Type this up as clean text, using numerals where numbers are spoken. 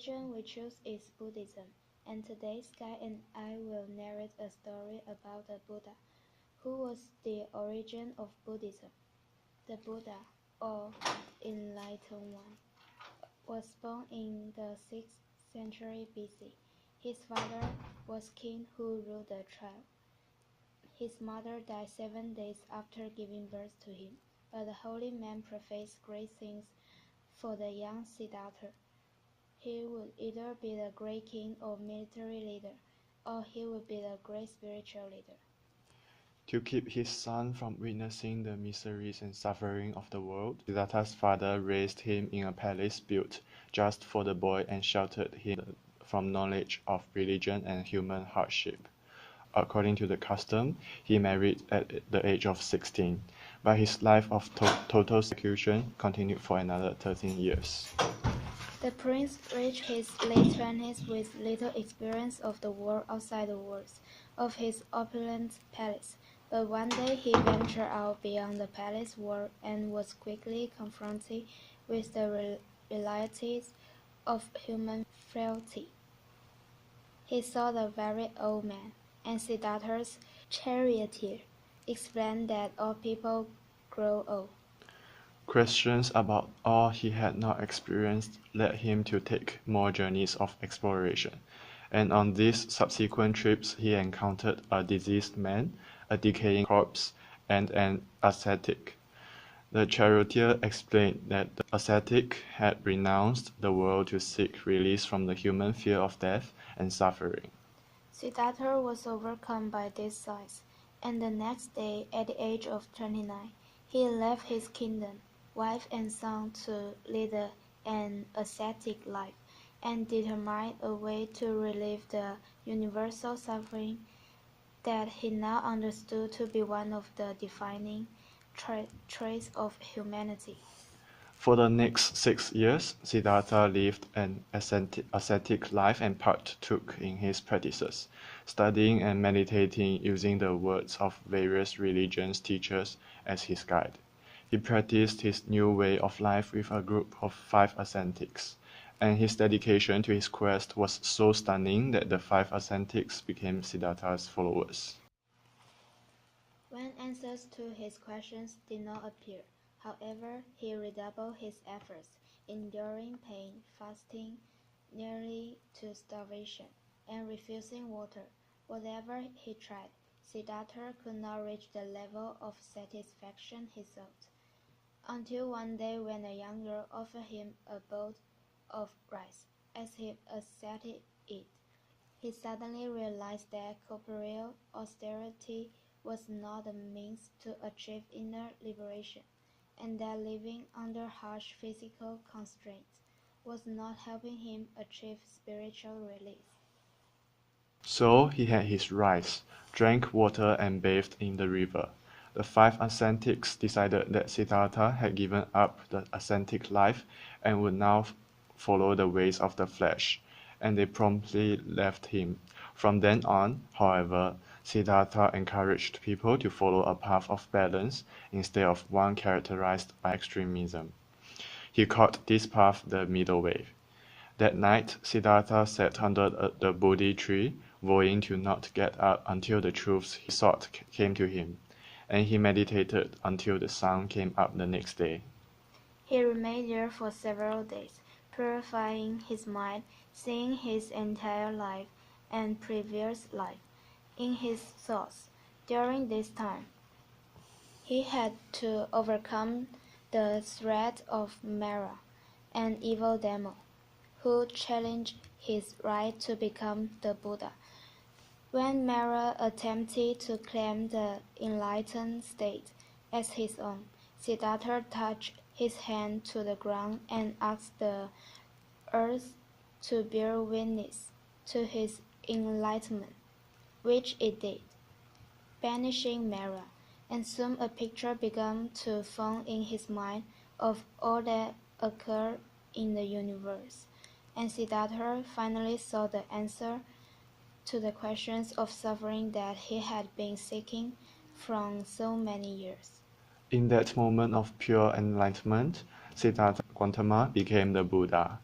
religion we choose is Buddhism, and today Sky and I will narrate a story about the Buddha, who was the origin of Buddhism. The Buddha, or Enlightened One, was born in the 6th century BC. His father was king who ruled the tribe. His mother died 7 days after giving birth to him, but the holy man professed great things for the young Siddhartha. He would either be the great king or military leader, or he would be the great spiritual leader. To keep his son from witnessing the miseries and suffering of the world, Siddhartha's father raised him in a palace built just for the boy and sheltered him from knowledge of religion and human hardship. According to the custom, he married at the age of 16, but his life of total seclusion continued for another 13 years. The prince reached his late 20s with little experience of the world outside the walls of his opulent palace, but one day he ventured out beyond the palace wall and was quickly confronted with the realities of human frailty. He saw the very old man, and Siddhartha's charioteer explained that all people grow old. Questions about all he had not experienced led him to take more journeys of exploration, and on these subsequent trips he encountered a diseased man, a decaying corpse, and an ascetic. The charioteer explained that the ascetic had renounced the world to seek release from the human fear of death and suffering. Siddhartha was overcome by these sights, and the next day, at the age of 29, he left his kingdom, wife and son to lead an ascetic life, and determined a way to relieve the universal suffering that he now understood to be one of the defining traits of humanity. For the next 6 years, Siddhartha lived an ascetic life and partook in his practices, studying and meditating using the words of various religions teachers as his guide. He practiced his new way of life with a group of 5 ascetics, and his dedication to his quest was so stunning that the 5 ascetics became Siddhartha's followers. When answers to his questions did not appear, however, he redoubled his efforts, enduring pain, fasting nearly to starvation, and refusing water. Whatever he tried, Siddhartha could not reach the level of satisfaction he sought, until one day when a young girl offered him a bowl of rice, as if accepted it. He suddenly realized that corporeal austerity was not a means to achieve inner liberation, and that living under harsh physical constraints was not helping him achieve spiritual release. So he had his rice, drank water and bathed in the river. The 5 ascetics decided that Siddhartha had given up the ascetic life and would now follow the ways of the flesh, and they promptly left him. From then on, however, Siddhartha encouraged people to follow a path of balance instead of one characterized by extremism. He called this path the middle way. That night, Siddhartha sat under the Bodhi tree, vowing to not get up until the truths he sought came to him, and he meditated until the sun came up the next day. He remained there for several days, purifying his mind, seeing his entire life and previous life in his thoughts. During this time, he had to overcome the threat of Mara, an evil demon, who challenged his right to become the Buddha. When Mara attempted to claim the enlightened state as his own, Siddhartha touched his hand to the ground and asked the earth to bear witness to his enlightenment, which it did, banishing Mara, and soon a picture began to form in his mind of all that occurred in the universe, and Siddhartha finally saw the answer to the questions of suffering that he had been seeking from so many years. In that moment of pure enlightenment, Siddhartha Gautama became the Buddha.